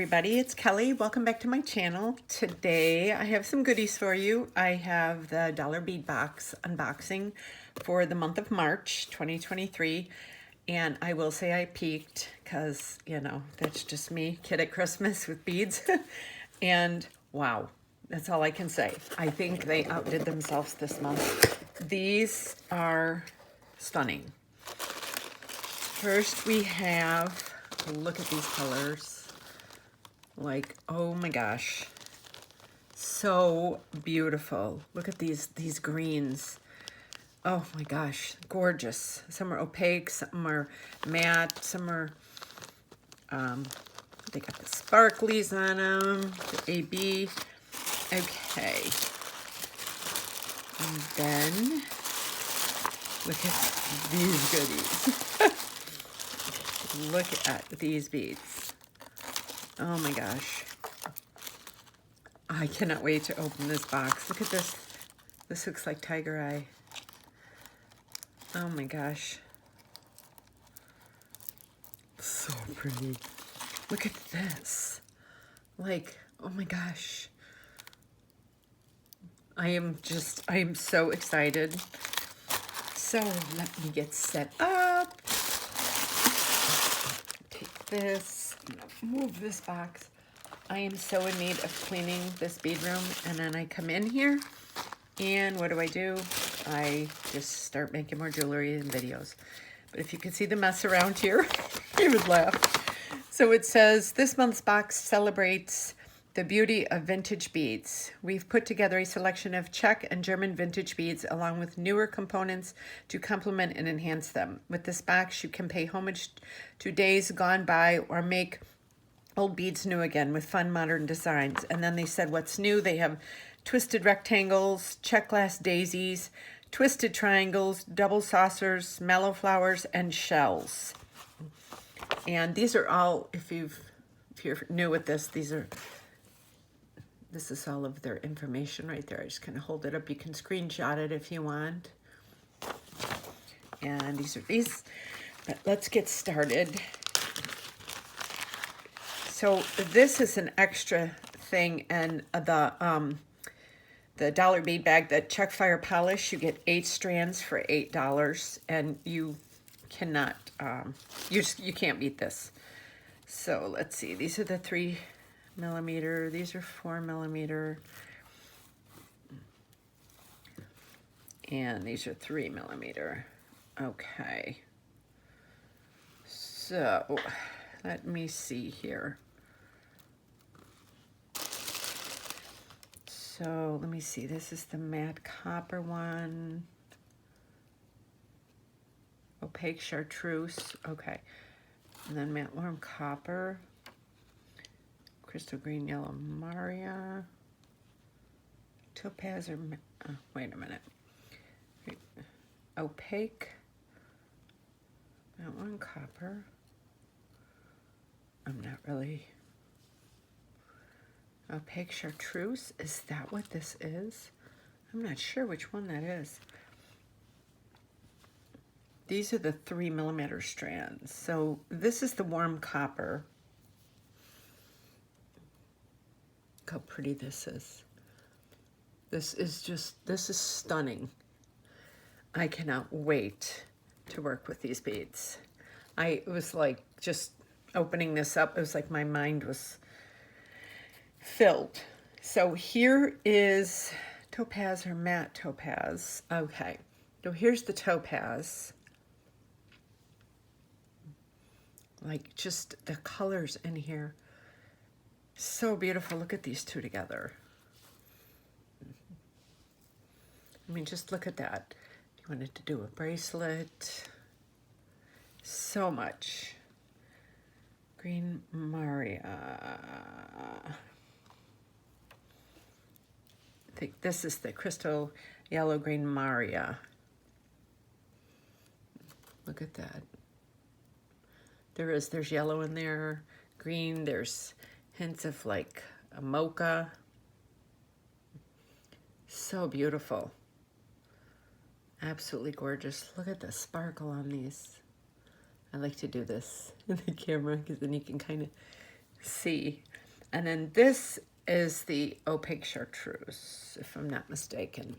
everybody, it's Kelly. Welcome back to my channel. Today I have some goodies for you. I have the dollar bead box unboxing for the month of March 2023, and I will say I peaked because, you know, that's just me, kid at Christmas with beads. And wow, that's all I can say. I think they outdid themselves this month. These are stunning. First we have, look at these colors. Like, oh my gosh, so beautiful. Look at these greens. Oh my gosh, gorgeous. Some are opaque, some are matte, some are they got the sparklies on them, the AB. Okay, and then look at these goodies. Look at these beads. Oh my gosh. I cannot wait to open this box. Look at this. This looks like tiger eye. Oh my gosh. So pretty. Look at this. Like, oh my gosh. I am so excited. So let me get set up. Take this. I'm gonna move this box. I am so in need of cleaning this bead room, and then I come in here and what do? I just start making more jewelry and videos. But if you could see the mess around here, you would laugh. So it says, this month's box celebrates the beauty of vintage beads. We've put together a selection of Czech and German vintage beads along with newer components to complement and enhance them. With this box, you can pay homage to days gone by or make old beads new again with fun modern designs. And then they said what's new. They have twisted rectangles, Czech glass daisies, twisted triangles, double saucers, mallow flowers, and shells. And these are all, if you're new with this, this is all of their information right there. I just kind of hold it up. You can screenshot it if you want. And these are these. But let's get started. So this is an extra thing, and the dollar bead bag, the Czech Fire Polish, you get 8 strands for $8, and you cannot, you can't beat this. So let's see, these are the 3mm, these are 4mm, and these are 3mm. Okay, so let me see here. So let me see, this is the matte copper one. Opaque chartreuse, okay. And then matte warm copper. Crystal green yellow Maria. Topaz or, oh, wait a minute. Opaque. Matte warm copper. I'm not really. Opaque chartreuse, is that what this is? I'm not sure which one that is. These are the 3mm strands. So this is the warm copper. Look how pretty this is. This is stunning. I cannot wait to work with these beads. It was like just opening this up, it was like my mind was filled. So here is topaz or matte topaz. Okay, so here's the topaz. Like just the colors in here, so beautiful. Look at these two together. I mean, just look at that. You wanted to do a bracelet. So much. Green Maria. I think this is the crystal yellow green Maria. Look at that. There's yellow in there, green, there's hints of like a mocha. So beautiful. Absolutely gorgeous. Look at the sparkle on these. I like to do this in the camera because then you can kind of C. And then this is the opaque chartreuse, if I'm not mistaken.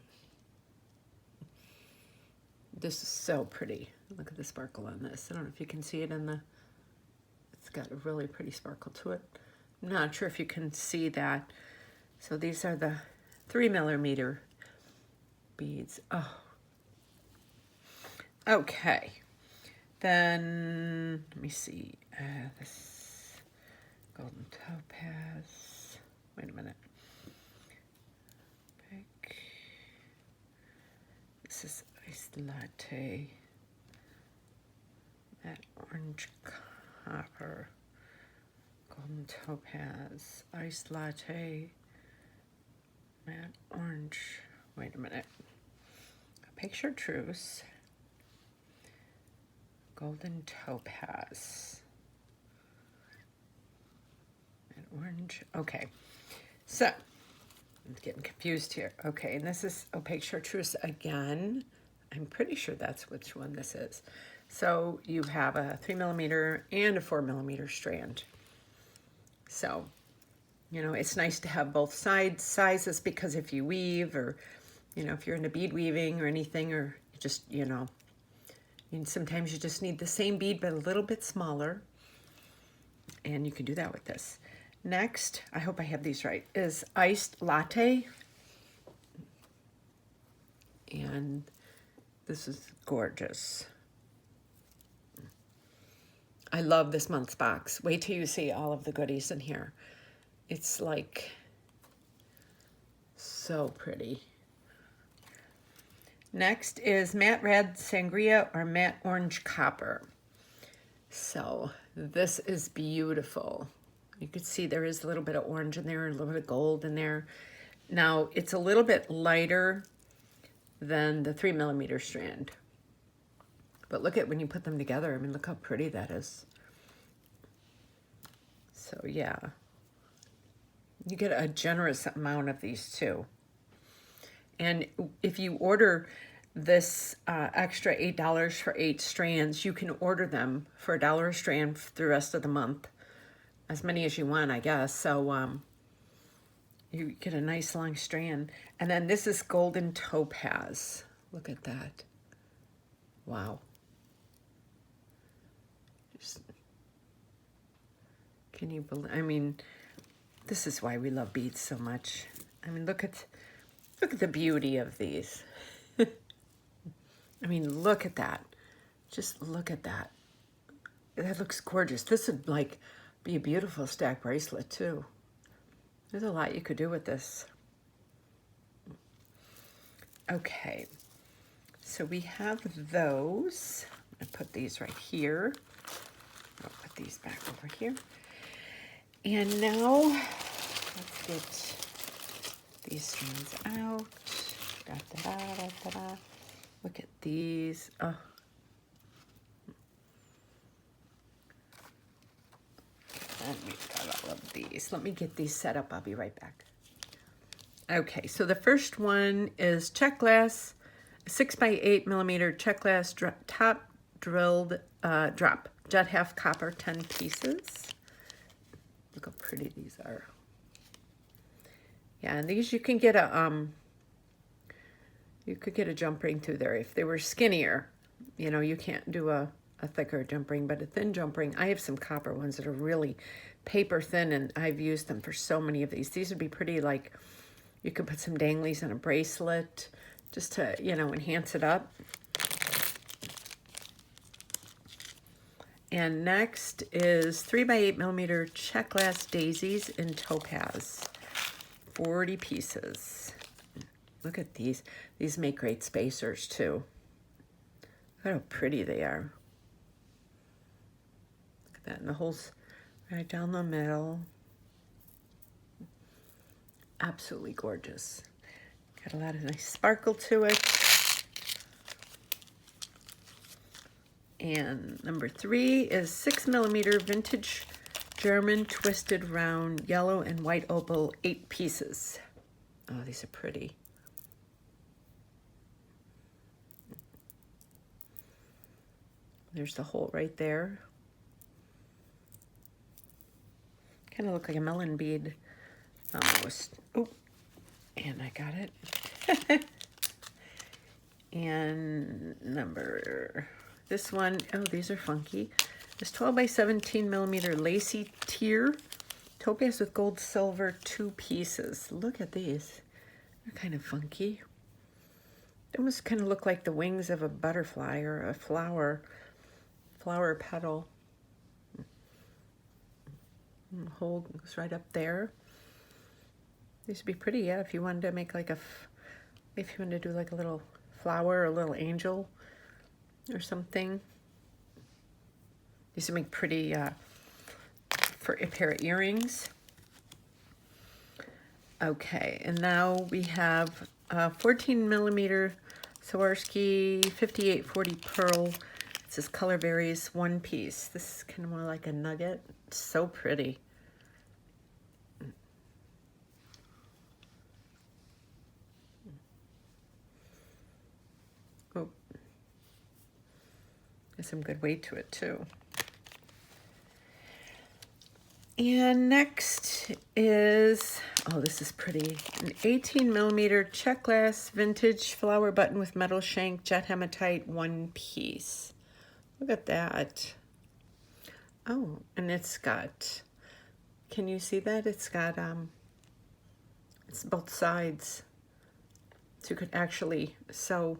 This is so pretty. Look at the sparkle on this. I don't know if you can see it in the, it's got a really pretty sparkle to it. I'm not sure if you can see that. So these are the 3mm beads. Oh. Okay. Then, let me see. This golden topaz. Wait a minute. Pink. This is iced latte. That orange copper. Golden topaz. Iced latte. Matte orange. Wait a minute. Opaque chartreuse. Golden topaz. And orange. Okay. So, I'm getting confused here. Okay, and this is opaque chartreuse again. I'm pretty sure that's which one this is. So, you have a 3mm and a 4mm strand. So, you know, it's nice to have both sizes because if you weave or, you know, if you're into bead weaving or anything, or just, you know, and sometimes you just need the same bead but a little bit smaller, and you can do that with this. Next, I hope I have these right, is iced latte, and this is gorgeous. I love this month's box. Wait till you see all of the goodies in here. It's like so pretty. Next is matte red sangria or matte orange copper. So this is beautiful. You can see there is a little bit of orange in there, a little bit of gold in there. Now it's a little bit lighter than the 3mm strand. But look at when you put them together. I mean, look how pretty that is. So yeah, you get a generous amount of these too. And if you order this extra $8 for 8 strands, you can order them for $1 a strand for the rest of the month. As many as you want, I guess. So you get a nice long strand. And then this is golden topaz. Look at that. Wow. Just, can you believe, I mean, this is why we love beads so much. I mean, look at the beauty of these. I mean, look at that. Just look at that. That looks gorgeous. This would like be a beautiful stack bracelet too. There's a lot you could do with this. Okay, so we have those. I put these right here. I'll put these back over here. And now let's get these strands out. Da, da, da, da, da, da. Look at these. Oh. And we've got all of these. Let me get these set up. I'll be right back. Okay, so the first one is check glass, 6x8mm check glass top drilled drop, jet half copper, 10 pieces. Look how pretty these are. Yeah, and these you can get a you could get a jump ring through there if they were skinnier. You know, you can't do a thicker jump ring, but a thin jump ring. I have some copper ones that are really paper thin, and I've used them for so many of these. These would be pretty, like, you could put some danglies on a bracelet just to, you know, enhance it up. And next is 3x8mm check glass daisies in topaz, 40 pieces. Look at these. These make great spacers too. Look at how pretty they are. Look at that, and the holes right down the middle. Absolutely gorgeous. Got a lot of nice sparkle to it. And number 3 is 6mm vintage German twisted round yellow and white opal, 8 pieces. Oh, these are pretty. There's the hole right there. Kind kind of look like a melon bead almost. Oh, and I got it. And this one, oh, these are funky. This 12 by 17 millimeter lacy tier topaz with gold silver 2 pieces. Look at these. They're kind of funky. They almost kind of look like the wings of a butterfly or a flower petal. And the hole goes right up there. These would be pretty, yeah, if you wanted to make like if you wanted to do like a little flower or a little angel or something. These would make pretty for a pair of earrings. Okay, and now we have 14 millimeter Swarovski 5840 pearl. It says color varies 1 piece. This is kind of more like a nugget. It's so pretty. Oh, there's some good weight to it too. And next is, oh, this is pretty, an 18 millimeter check glass vintage flower button with metal shank jet hematite 1 piece. Look at that. Oh, and it's got, can you see that? It's got, it's both sides. So you could actually sew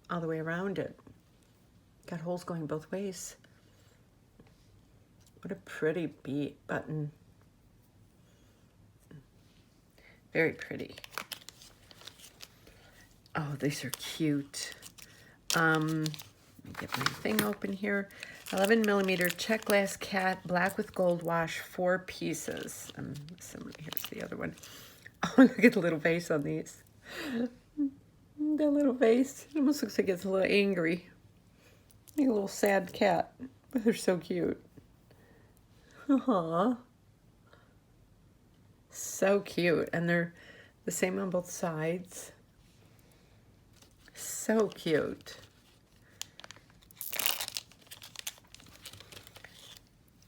all the way around it. Got holes going both ways. What a pretty bead button. Very pretty. Oh, these are cute. Let me get my thing open here. 11 millimeter check glass cat, black with gold wash, 4 pieces. Here's the other one. Oh, look at the little face on these. That little face. It almost looks like it's a little angry. Like a little sad cat. But they're so cute. Aww. So cute. And they're the same on both sides. So cute.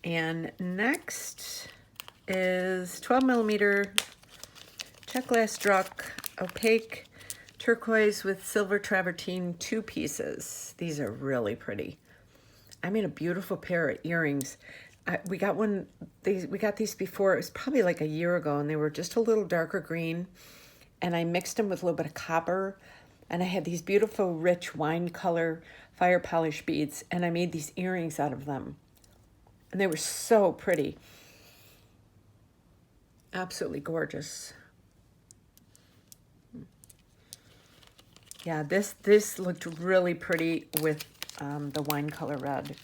And next is 12 millimeter check glass Druck opaque turquoise with silver travertine 2 pieces. These are really pretty. I made a beautiful pair of earrings. We got these before. It was probably like a year ago, and they were just a little darker green. And I mixed them with a little bit of copper, and I had these beautiful, rich wine color fire polish beads, and I made these earrings out of them. And they were so pretty. Absolutely gorgeous. Yeah, this looked really pretty with the wine color red.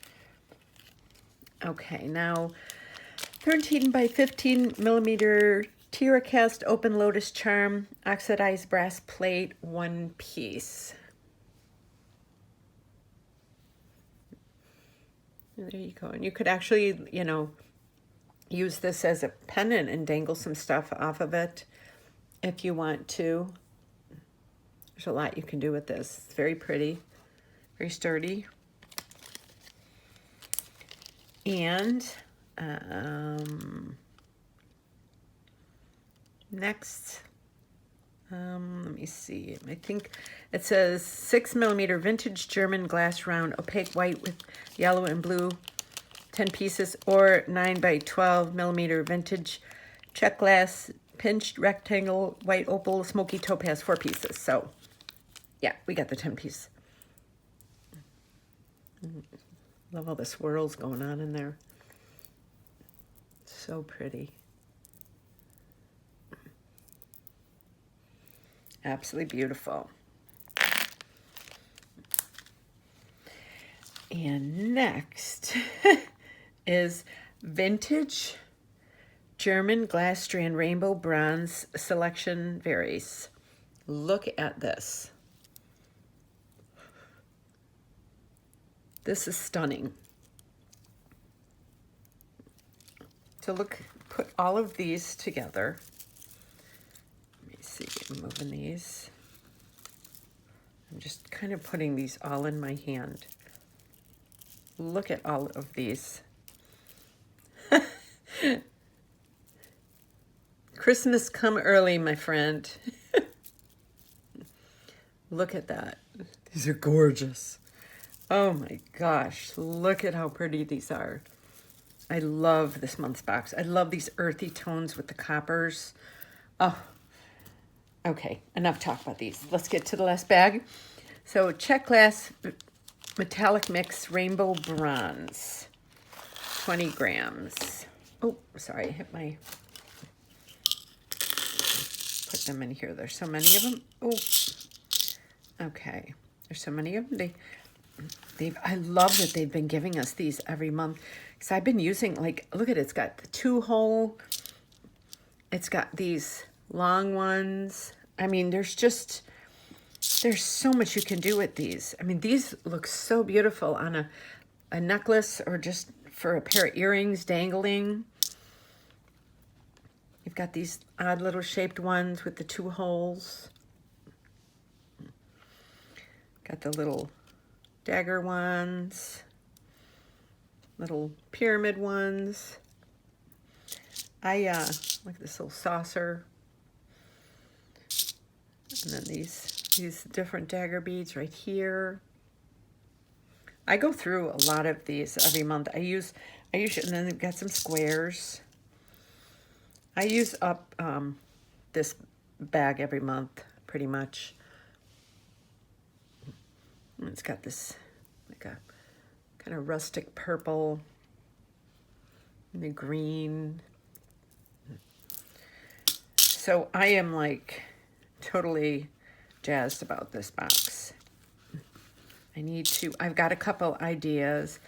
Okay, now 13 by 15 millimeter Tira cast open lotus charm, oxidized brass plate, 1 piece. And there you go. And you could actually, you know, use this as a pendant and dangle some stuff off of it if you want to. There's a lot you can do with this. It's very pretty, very sturdy. And next, let me see. I think it says 6 millimeter vintage German glass round opaque white with yellow and blue, 10 pieces, or 9 by 12 millimeter vintage check glass pinched rectangle white opal smoky topaz, 4 pieces. So yeah, we got the 10 piece. Love all the swirls going on in there. So pretty. Absolutely beautiful. And next is vintage German glass strand rainbow bronze selection varies. Look at this. This is stunning. So put all of these together. Let me see, I'm moving these. I'm just kind of putting these all in my hand. Look at all of these. Christmas come early, my friend. Look at that. These are gorgeous. Oh my gosh, look at how pretty these are. I love this month's box. I love these earthy tones with the coppers. Oh, okay, enough talk about these. Let's get to the last bag. So check glass metallic mix rainbow bronze, 20 grams. Oh, sorry, I hit my, put them in here. There's so many of them. Oh, okay. There's so many of them. I love that they've been giving us these every month. Because I've been using, like, look at it. It's got the 2-hole. It's got these long ones. I mean, there's so much you can do with these. I mean, these look so beautiful on a necklace or just for a pair of earrings dangling. You've got these odd little shaped ones with the 2 holes. Got the little dagger ones, little pyramid ones. Look at this little saucer. And then these different dagger beads right here. I go through a lot of these every month. I use, and then they've got some squares. I use up this bag every month, pretty much. And it's got this, like a kind of rustic purple and the green. So I am like totally jazzed about this box. I've got a couple ideas.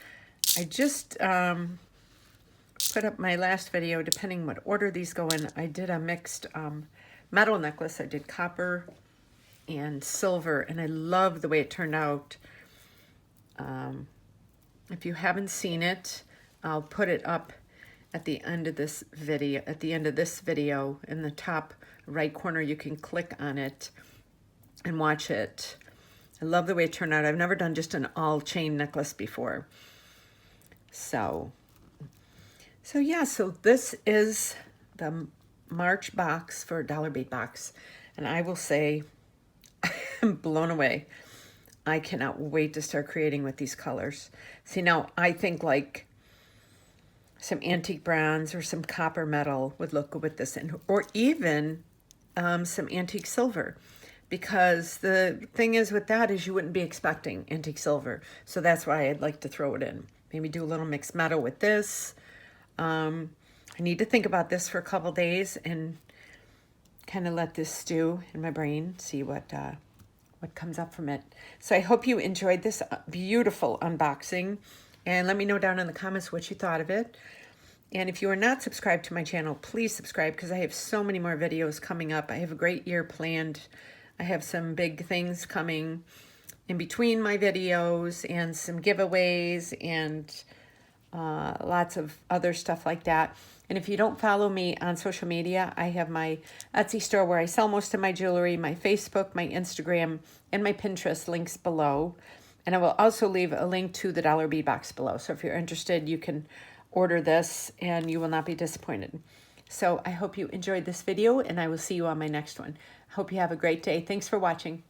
I just put up my last video, depending what order these go in. I did a mixed metal necklace. I did copper and silver, and I love the way it turned out. If you haven't seen it, I'll put it up at the end of this video. In the top right corner, you can click on it and watch it. I love the way it turned out. I've never done just an all chain necklace before. So yeah, so this is the March box for Dollar Bead Box, and I will say I'm blown away. I cannot wait to start creating with these colors. See, now I think like some antique bronze or some copper metal would look good with this, or even some antique silver, because the thing is with that is you wouldn't be expecting antique silver. So that's why I'd like to throw it in. Maybe do a little mixed metal with this. I need to think about this for a couple days and kind of let this stew in my brain, see what comes up from it. So I hope you enjoyed this beautiful unboxing, and let me know down in the comments what you thought of it. And if you are not subscribed to my channel, please subscribe, because I have so many more videos coming up. I have a great year planned. I have some big things coming in between my videos and some giveaways and lots of other stuff like that. And if you don't follow me on social media, I have my Etsy store where I sell most of my jewelry, my Facebook, my Instagram, and my Pinterest links below. And I will also leave a link to the Dollar Bead Box below. So if you're interested, you can order this and you will not be disappointed. So I hope you enjoyed this video, and I will see you on my next one. Hope you have a great day. Thanks for watching.